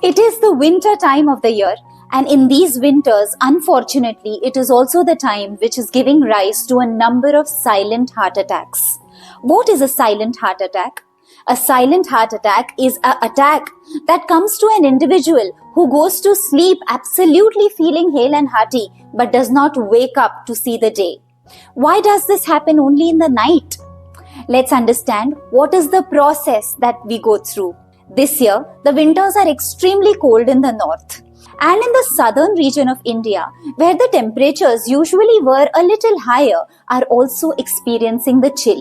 It is the winter time of the year, and in these winters, unfortunately, it is also the time which is giving rise to a number of silent heart attacks. What is a silent heart attack? A silent heart attack is an attack that comes to an individual who goes to sleep absolutely feeling hale and hearty but does not wake up to see the day. Why does this happen only in the night? Let's understand what is the process that we go through. This year, the winters are extremely cold in the north. And in the southern region of India, where the temperatures usually were a little higher, are also experiencing the chill.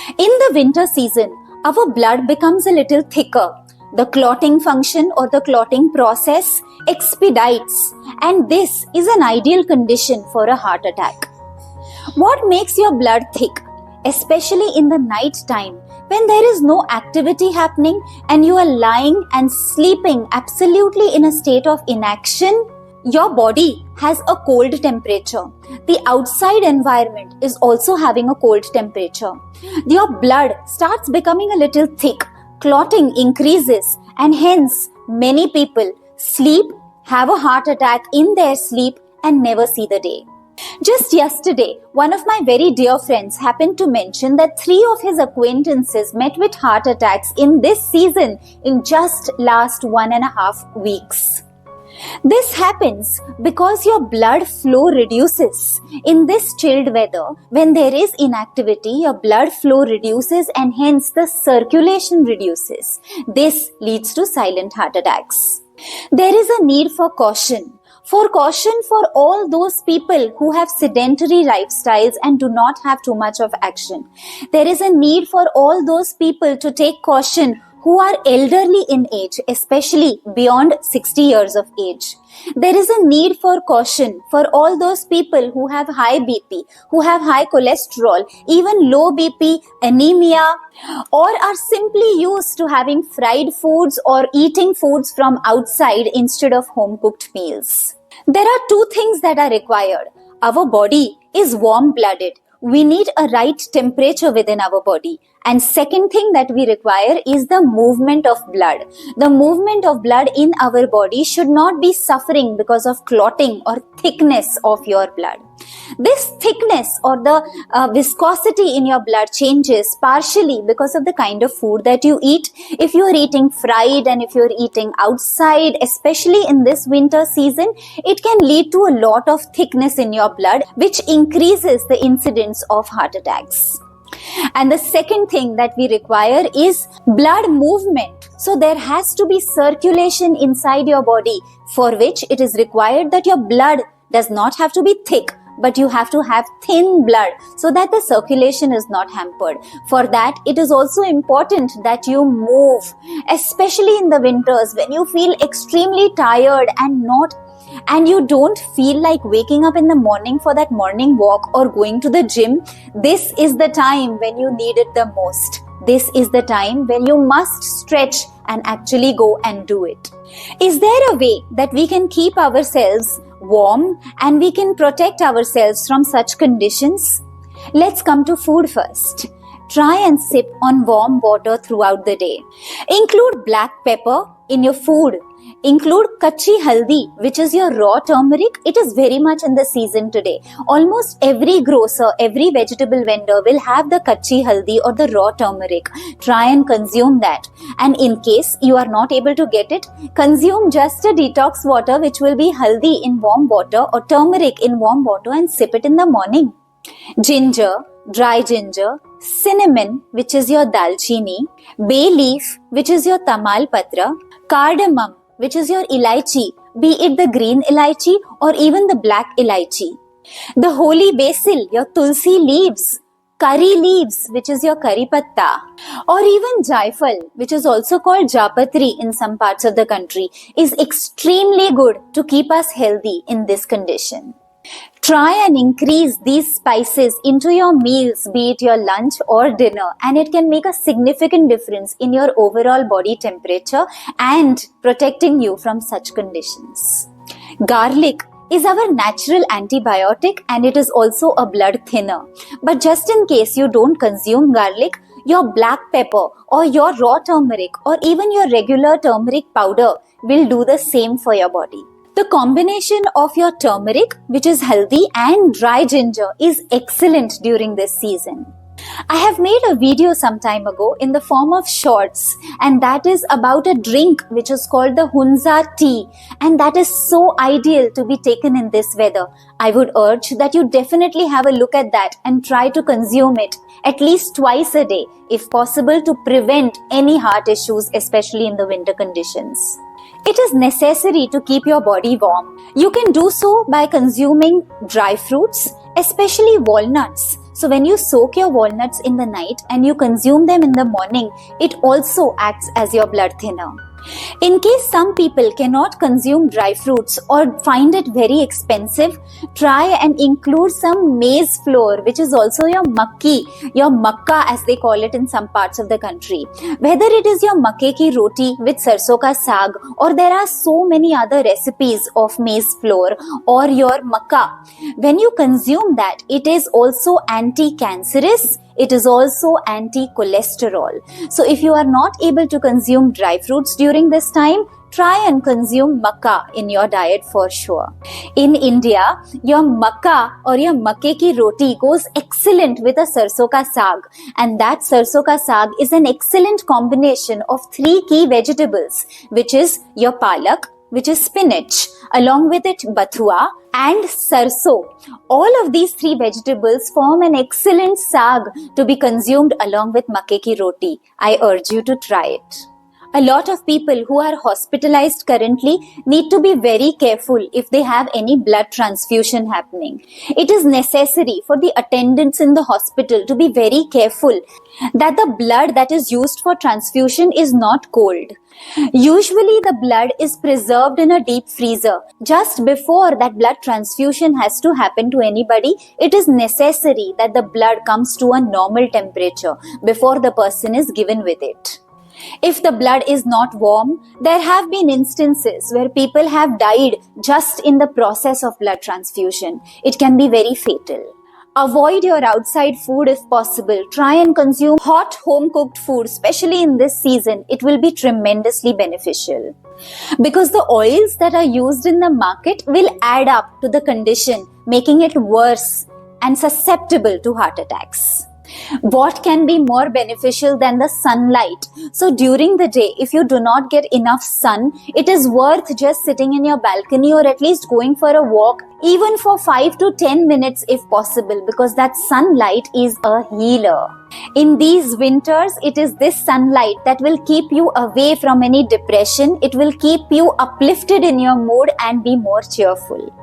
In the winter season, our blood becomes a little thicker. The clotting function or the clotting process expedites, and this is an ideal condition for a heart attack. What makes your blood thick, especially in the night time, when there is no activity happening and you are lying and sleeping absolutely in a state of inaction? Your body has a cold temperature. The outside environment is also having a cold temperature. Your blood starts becoming a little thick, clotting increases, and hence many people sleep, have a heart attack in their sleep, and never see the day. Just yesterday, one of my very dear friends happened to mention that 3 of his acquaintances met with heart attacks in this season in just last 1.5 weeks. This happens because your blood flow reduces. In this chilled weather, when there is inactivity, your blood flow reduces and hence the circulation reduces. This leads to silent heart attacks. There is a need for caution. For all those people who have sedentary lifestyles and do not have too much of action. There is a need for all those people to take caution who are elderly in age, especially beyond 60 years of age. There is a need for caution for all those people who have high BP, who have high cholesterol, even low BP, anemia, or are simply used to having fried foods or eating foods from outside instead of home-cooked meals. There are 2 things that are required. Our body is warm-blooded. We need a right temperature within our body. And second thing that we require is the movement of blood. The movement of blood in our body should not be suffering because of clotting or thickness of your blood. This thickness or the viscosity in your blood changes partially because of the kind of food that you eat. If you are eating fried and if you are eating outside, especially in this winter season, it can lead to a lot of thickness in your blood, which increases the incidence of heart attacks. And the second thing that we require is blood movement. So there has to be circulation inside your body, for which it is required that your blood does not have to be thick, but you have to have thin blood so that the circulation is not hampered. For that, it is also important that you move, especially in the winters when you feel extremely tired and you don't feel like waking up in the morning for that morning walk or going to the gym. This is the time when you need it the most. This is the time when you must stretch and actually go and do it. Is there a way that we can keep ourselves warm and we can protect ourselves from such conditions? Let's come to food first. Try and sip on warm water throughout the day. Include black pepper in your food. Include kachi haldi, which is your raw turmeric. It is very much in the season today. Almost every grocer, every vegetable vendor will have the kachi haldi or the raw turmeric. Try and consume that. And in case you are not able to get it, consume just a detox water which will be haldi in warm water or turmeric in warm water and sip it in the morning. Ginger, dry ginger, cinnamon, which is your dalchini, bay leaf, which is your tamal patra, cardamom, which is your elaichi, be it the green elaichi or even the black elaichi. The holy basil, your tulsi leaves, curry leaves, which is your curry patta, or even jaifal, which is also called japatri in some parts of the country, is extremely good to keep us healthy in this condition. Try and increase these spices into your meals, be it your lunch or dinner, and it can make a significant difference in your overall body temperature and protecting you from such conditions. Garlic is our natural antibiotic and it is also a blood thinner. But just in case you don't consume garlic, your black pepper or your raw turmeric or even your regular turmeric powder will do the same for your body. The combination of your turmeric, which is healthy, and dry ginger is excellent during this season. I have made a video some time ago in the form of shorts, and that is about a drink which is called the Hunza tea, and that is so ideal to be taken in this weather. I would urge that you definitely have a look at that and try to consume it at least twice a day, if possible, to prevent any heart issues, especially in the winter conditions. It is necessary to keep your body warm. You can do so by consuming dry fruits, especially walnuts. So when you soak your walnuts in the night and you consume them in the morning, it also acts as your blood thinner. In case some people cannot consume dry fruits or find it very expensive, try and include some maize flour, which is also your makki, your makka as they call it in some parts of the country. Whether it is your makke ki roti with sarson ka saag, or there are so many other recipes of maize flour, or your makka. When you consume that, it is also anti-cancerous. It is also anti-cholesterol. So if you are not able to consume dry fruits during this time, try and consume makka in your diet for sure. In India, your makka or your makke ki roti goes excellent with a sarson ka saag, and that sarson ka saag is an excellent combination of three key vegetables, which is your palak, which is spinach, along with it bathua and sarso. All of these three vegetables form an excellent saag to be consumed along with makke ki roti. I urge you to try it. A lot of people who are hospitalized currently need to be very careful if they have any blood transfusion happening. It is necessary for the attendants in the hospital to be very careful that the blood that is used for transfusion is not cold. Usually the blood is preserved in a deep freezer. Just before that blood transfusion has to happen to anybody, it is necessary that the blood comes to a normal temperature before the person is given with it. If the blood is not warm, there have been instances where people have died just in the process of blood transfusion. It can be very fatal. Avoid your outside food if possible. Try and consume hot home-cooked food, especially in this season. It will be tremendously beneficial. Because the oils that are used in the market will add up to the condition, making it worse and susceptible to heart attacks. What can be more beneficial than the sunlight? So during the day, if you do not get enough sun, it is worth just sitting in your balcony or at least going for a walk, even for 5 to 10 minutes if possible, because that sunlight is a healer. In these winters, it is this sunlight that will keep you away from any depression. It will keep you uplifted in your mood and be more cheerful.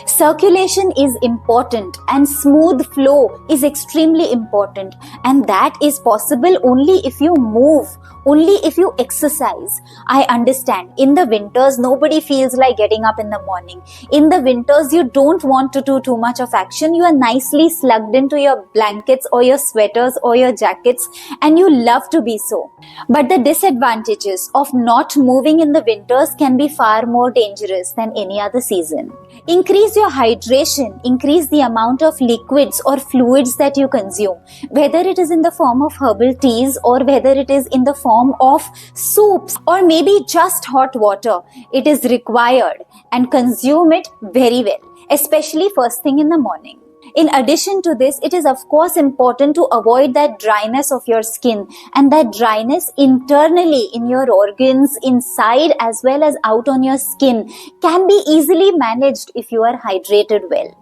Circulation is important and smooth flow is extremely important, and that is possible only if you move, only if you exercise. I understand in the winters nobody feels like getting up in the morning. In the winters you don't want to do too much of action. You are nicely slugged into your blankets or your sweaters or your jackets, and you love to be so. But the disadvantages of not moving in the winters can be far more dangerous than any other season. Increase your hydration, increase the amount of liquids or fluids that you consume, whether it is in the form of herbal teas or whether it is in the form of soups or maybe just hot water. It is required, and consume it very well, especially first thing in the morning. In addition to this, it is of course important to avoid that dryness of your skin, and that dryness internally in your organs, inside as well as out on your skin, can be easily managed if you are hydrated well.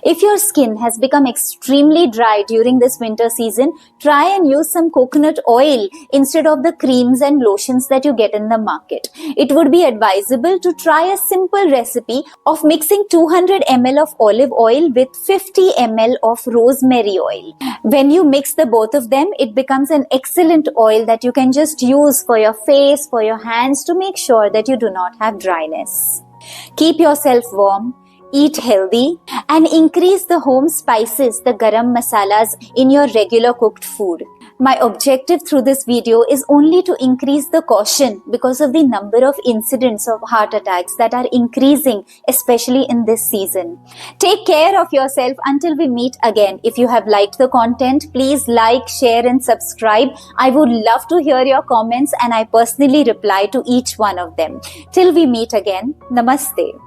If your skin has become extremely dry during this winter season, try and use some coconut oil instead of the creams and lotions that you get in the market. It would be advisable to try a simple recipe of mixing 200 ml of olive oil with 50 ml of rosemary oil. When you mix the both of them, it becomes an excellent oil that you can just use for your face, for your hands, to make sure that you do not have dryness. Keep yourself warm. Eat healthy and increase the home spices, the garam masalas in your regular cooked food. My objective through this video is only to increase the caution because of the number of incidents of heart attacks that are increasing, especially in this season. Take care of yourself until we meet again. If you have liked the content, please like, share and subscribe. I would love to hear your comments and I personally reply to each one of them. Till we meet again, Namaste.